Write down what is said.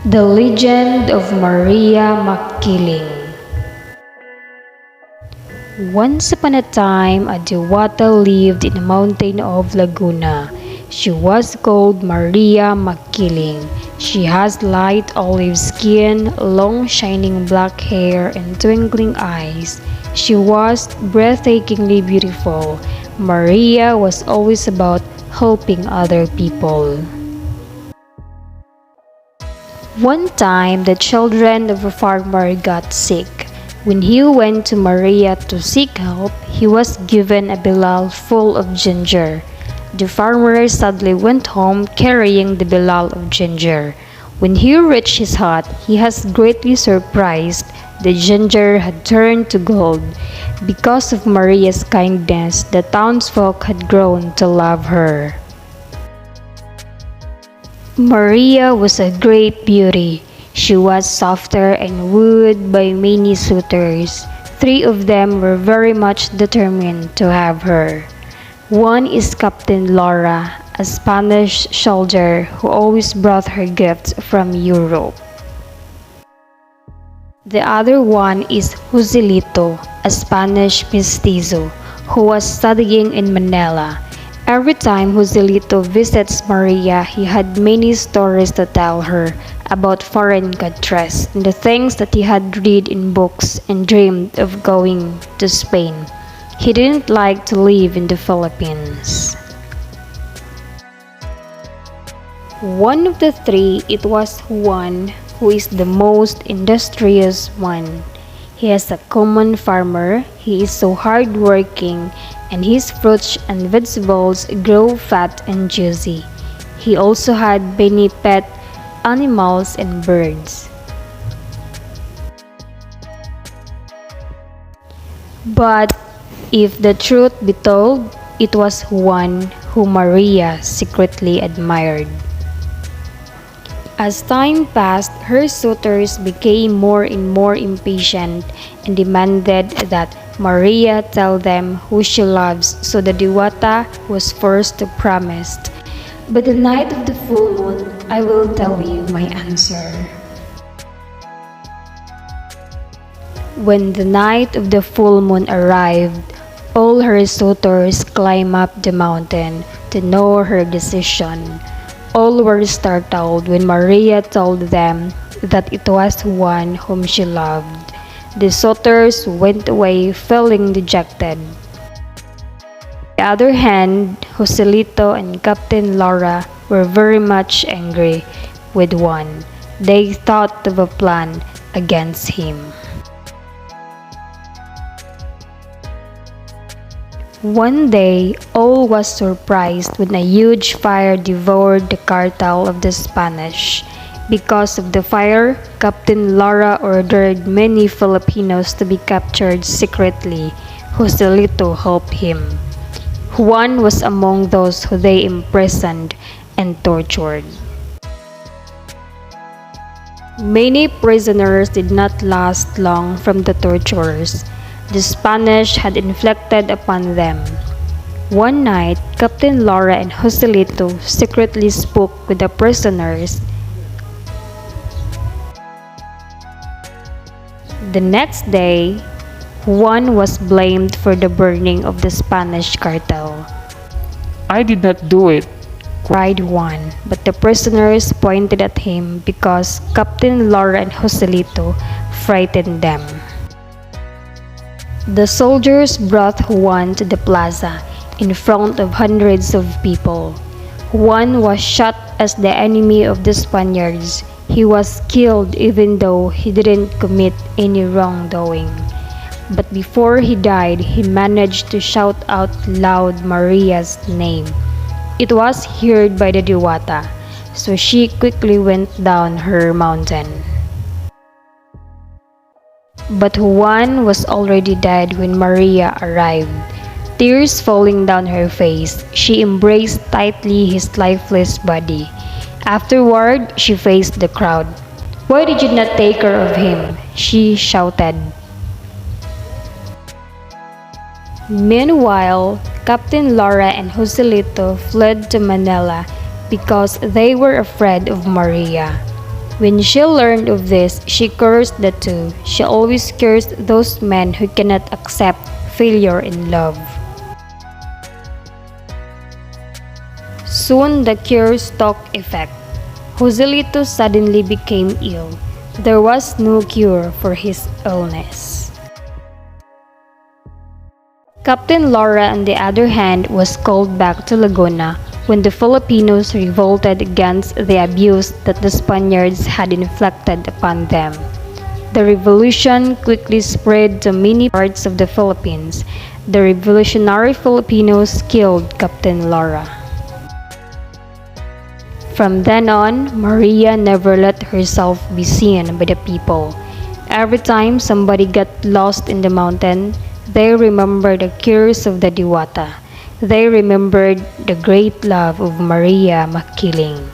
The Legend of Maria Makiling. Once upon a time, a Diwata lived in the mountain of Laguna. She was called Maria Makiling. She has light olive skin, long shining black hair, and twinkling eyes. She was breathtakingly beautiful. Maria was always about helping other people. One time, the children of a farmer got sick. When he went to Maria to seek help, he was given a bilal full of ginger. The farmer sadly went home carrying the bilal of ginger. When he reached his hut, he was greatly surprised. The ginger had turned to gold. Because of Maria's kindness, the townsfolk had grown to love her. Maria was a great beauty. She was softer and wooed by many suitors. 3 of them were very much determined to have her. One is Captain Laura, a Spanish soldier who always brought her gifts from Europe. The other one is Joselito, a Spanish mestizo, who was studying in Manila. Every time Joselito visits Maria, he had many stories to tell her about foreign countries and the things that he had read in books and dreamed of going to Spain. He didn't like to live in the Philippines. One of the 3, it was Juan, who is the most industrious one. He is a common farmer. He is so hardworking, and his fruits and vegetables grow fat and juicy. He also had many pet animals and birds. But if the truth be told, it was one who Maria secretly admired. As time passed, her suitors became more and more impatient and demanded that Maria tell them who she loves, so the Diwata was forced to promise. But the night of the full moon, I will tell you my answer. When the night of the full moon arrived, all her suitors climbed up the mountain to know her decision. All were startled when Maria told them that it was one whom she loved. The suitors went away feeling dejected. On the other hand, Joselito and Captain Laura were very much angry with Juan. They thought of a plan against him. One day, all was surprised when a huge fire devoured the cartel of the Spanish. Because of the fire, Captain Lara ordered many Filipinos to be captured secretly. Joselito helped him. Juan was among those who they imprisoned and tortured. Many prisoners did not last long from the tortures the Spanish had inflicted upon them. One night, Captain Laura and Joselito secretly spoke with the prisoners. The next day, Juan was blamed for the burning of the Spanish cartel. I did not do it, Cried Juan, but the prisoners pointed at him because Captain Laura and Joselito frightened them. The soldiers brought Juan to the plaza in front of hundreds of people. Juan was shot as the enemy of the Spaniards. He was killed even though he didn't commit any wrongdoing. But before he died, he managed to shout out loud Maria's name. It was heard by the Diwata, so she quickly went down her mountain. But Juan was already dead when Maria arrived. Tears falling down her face, she embraced tightly his lifeless body. Afterward, she faced the crowd. "Why did you not take care of him?" she shouted. Meanwhile, Captain Laura and Joselito fled to Manila because they were afraid of Maria. When she learned of this, she cursed the two. She always cursed those men who cannot accept failure in love. Soon the cures took effect. Joselito suddenly became ill. There was no cure for his illness. Captain Laura, on the other hand, was called back to Laguna when the Filipinos revolted against the abuse that the Spaniards had inflicted upon them. The revolution quickly spread to many parts of the Philippines. The revolutionary Filipinos killed Captain Laura. From then on, Maria never let herself be seen by the people. Every time somebody got lost in the mountain, they remembered the curse of the Diwata. They remembered the great love of Maria Makiling.